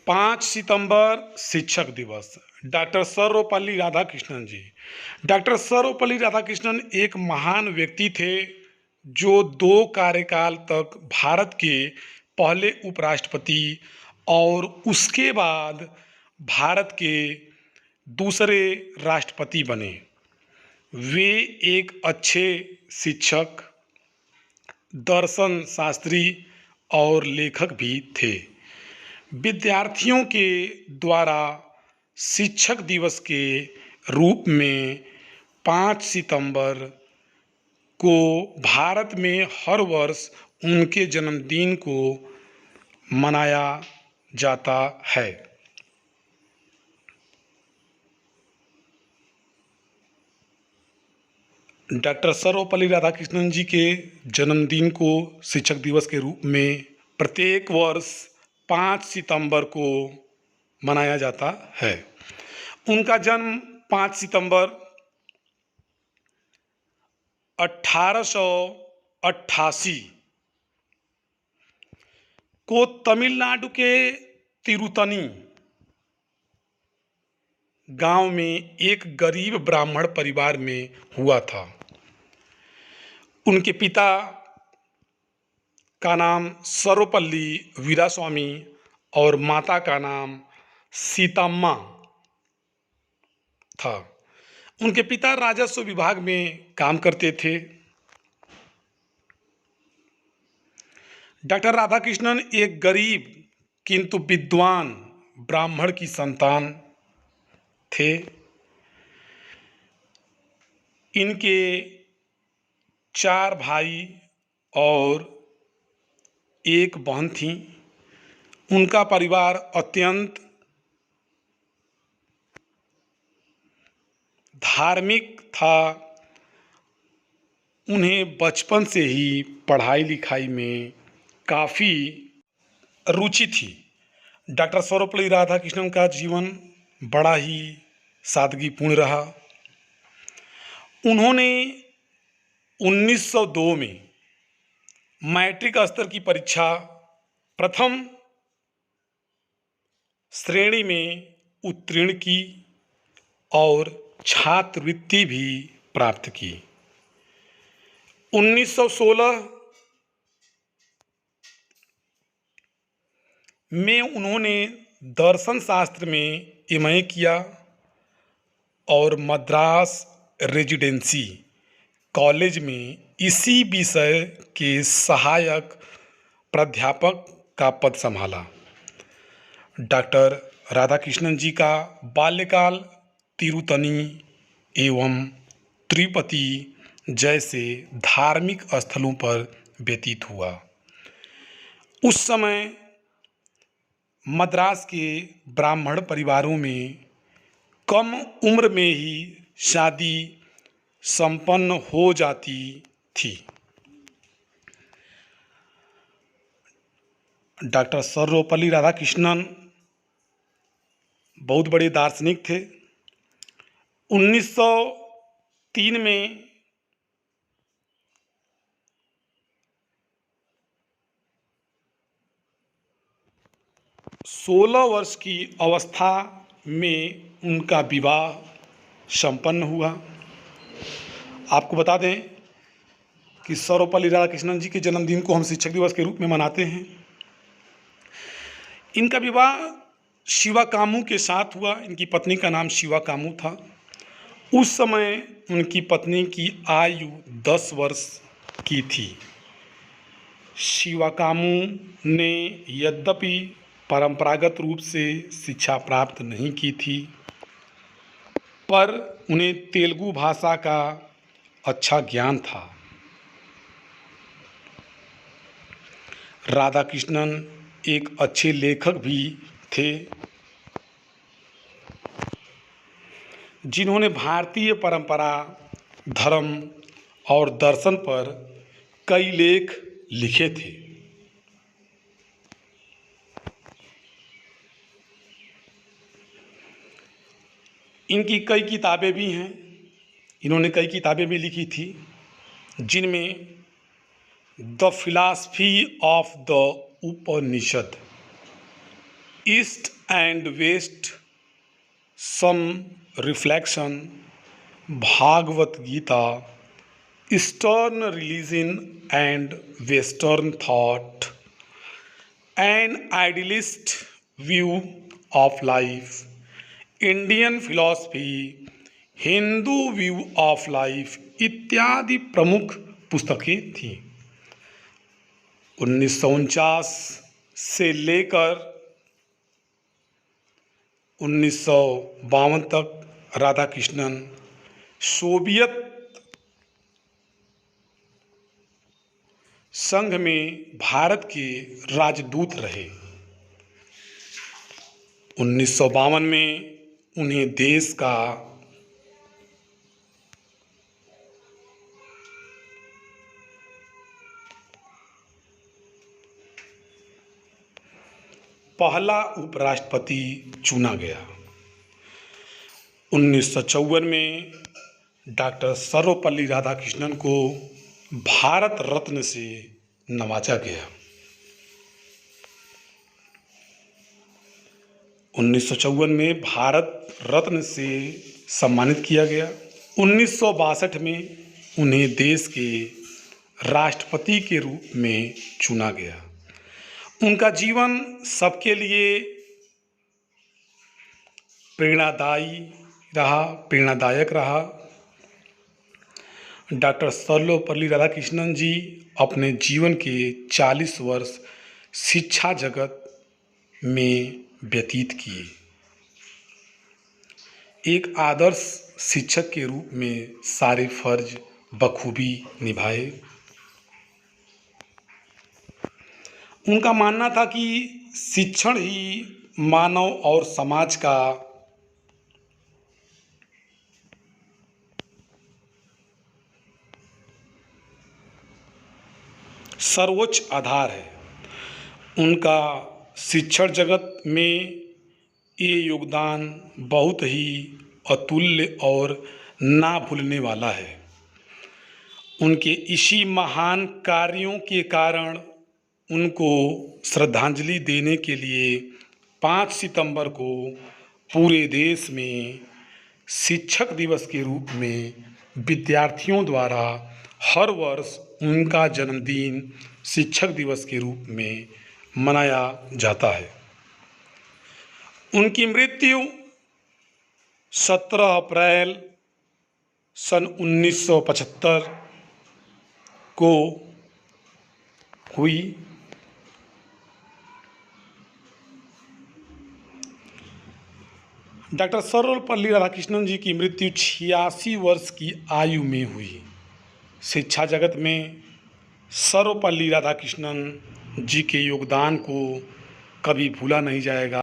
5 सितंबर शिक्षक दिवस। डॉक्टर सर्वपल्ली राधाकृष्णन जी। डॉक्टर सर्वपल्ली राधाकृष्णन एक महान व्यक्ति थे जो 2 कार्यकाल तक भारत के पहले उपराष्ट्रपति और उसके बाद भारत के दूसरे राष्ट्रपति बने। वे एक अच्छे शिक्षक, दर्शन शास्त्री और लेखक भी थे। विद्यार्थियों के द्वारा शिक्षक दिवस के रूप में 5 सितंबर को भारत में हर वर्ष उनके जन्मदिन को मनाया जाता है। डॉक्टर सर्वपल्ली राधाकृष्णन जी के जन्मदिन को शिक्षक दिवस के रूप में प्रत्येक वर्ष 5 सितंबर को मनाया जाता है। उनका जन्म 5 सितंबर 1888 को तमिलनाडु के तिरुतनी गांव में एक गरीब ब्राह्मण परिवार में हुआ था। उनके पिता का नाम सर्वपल्ली वीरास्वामी और माता का नाम सीतम्मा था। उनके पिता राजस्व विभाग में काम करते थे। डॉक्टर राधाकृष्णन एक गरीब किंतु विद्वान ब्राह्मण की संतान थे। इनके 4 भाई और एक बहन थी। उनका परिवार अत्यंत धार्मिक था। उन्हें बचपन से ही पढ़ाई लिखाई में काफ़ी रुचि थी। डॉक्टर सर्वपल्ली राधाकृष्णन का जीवन बड़ा ही सादगीपूर्ण रहा। उन्होंने 1902 में मैट्रिक स्तर की परीक्षा प्रथम श्रेणी में उत्तीर्ण की और छात्रवृत्ति भी प्राप्त की। 1916 में उन्होंने दर्शन शास्त्र में एमए किया और मद्रास रेजिडेंसी कॉलेज में इसी विषय के सहायक प्राध्यापक का पद संभाला। डॉक्टर राधाकृष्णन जी का बाल्यकाल तिरुतनी एवं तिरुपति जैसे धार्मिक स्थलों पर व्यतीत हुआ। उस समय मद्रास के ब्राह्मण परिवारों में कम उम्र में ही शादी संपन्न हो जाती थी। डॉक्टर सर्वपल्ली राधाकृष्णन बहुत बड़े दार्शनिक थे। 1903 में सोलह वर्ष की अवस्था में उनका विवाह संपन्न हुआ। आपको बता दें कि सर्वपल्ली राधाकृष्णन जी के जन्मदिन को हम शिक्षक दिवस के रूप में मनाते हैं। इनका विवाह शिवा कामू के साथ हुआ। इनकी पत्नी का नाम शिवा कामू था। उस समय उनकी पत्नी की आयु 10 वर्ष की थी। शिवा कामू ने यद्यपि परंपरागत रूप से शिक्षा प्राप्त नहीं की थी, पर उन्हें तेलुगु भाषा का अच्छा ज्ञान था। राधाकृष्णन एक अच्छे लेखक भी थे, जिन्होंने भारतीय परंपरा, धर्म और दर्शन पर कई लेख लिखे थे। इनकी कई किताबें भी हैं। इन्होंने कई किताबें भी लिखी थी, जिनमें the philosophy of the Upanishad east and west some reflection, Bhagavad Gita, eastern religion and western thought, an idealist view of life, Indian philosophy, Hindu view of life इत्यादि प्रमुख पुस्तकें थीं। 1949 से लेकर 1952 तक राधाकृष्णन सोवियत संघ में भारत के राजदूत रहे। 1952 में उन्हें देश का पहला उपराष्ट्रपति चुना गया। 1954 में डॉक्टर सर्वपल्ली राधाकृष्णन को भारत रत्न से नवाजा गया। 1954 में भारत रत्न से सम्मानित किया गया। 1962 में उन्हें देश के राष्ट्रपति के रूप में चुना गया। उनका जीवन सबके लिए प्रेरणादायक रहा। डॉक्टर सर्वपल्ली राधाकृष्णन जी अपने जीवन के 40 वर्ष शिक्षा जगत में व्यतीत किए। एक आदर्श शिक्षक के रूप में सारे फर्ज बखूबी निभाए। उनका मानना था कि शिक्षण ही मानव और समाज का सर्वोच्च आधार है। उनका शिक्षण जगत में ये योगदान बहुत ही अतुल्य और ना भूलने वाला है। उनके इसी महान कार्यों के कारण उनको श्रद्धांजलि देने के लिए 5 सितंबर को पूरे देश में शिक्षक दिवस के रूप में विद्यार्थियों द्वारा हर वर्ष उनका जन्मदिन शिक्षक दिवस के रूप में मनाया जाता है। उनकी मृत्यु 17 अप्रैल सन 1975 को हुई। डॉक्टर सर्वपल्ली राधाकृष्णन जी की मृत्यु 86 वर्ष की आयु में हुई। शिक्षा जगत में सर्वपल्ली राधाकृष्णन जी के योगदान को कभी भूला नहीं जाएगा।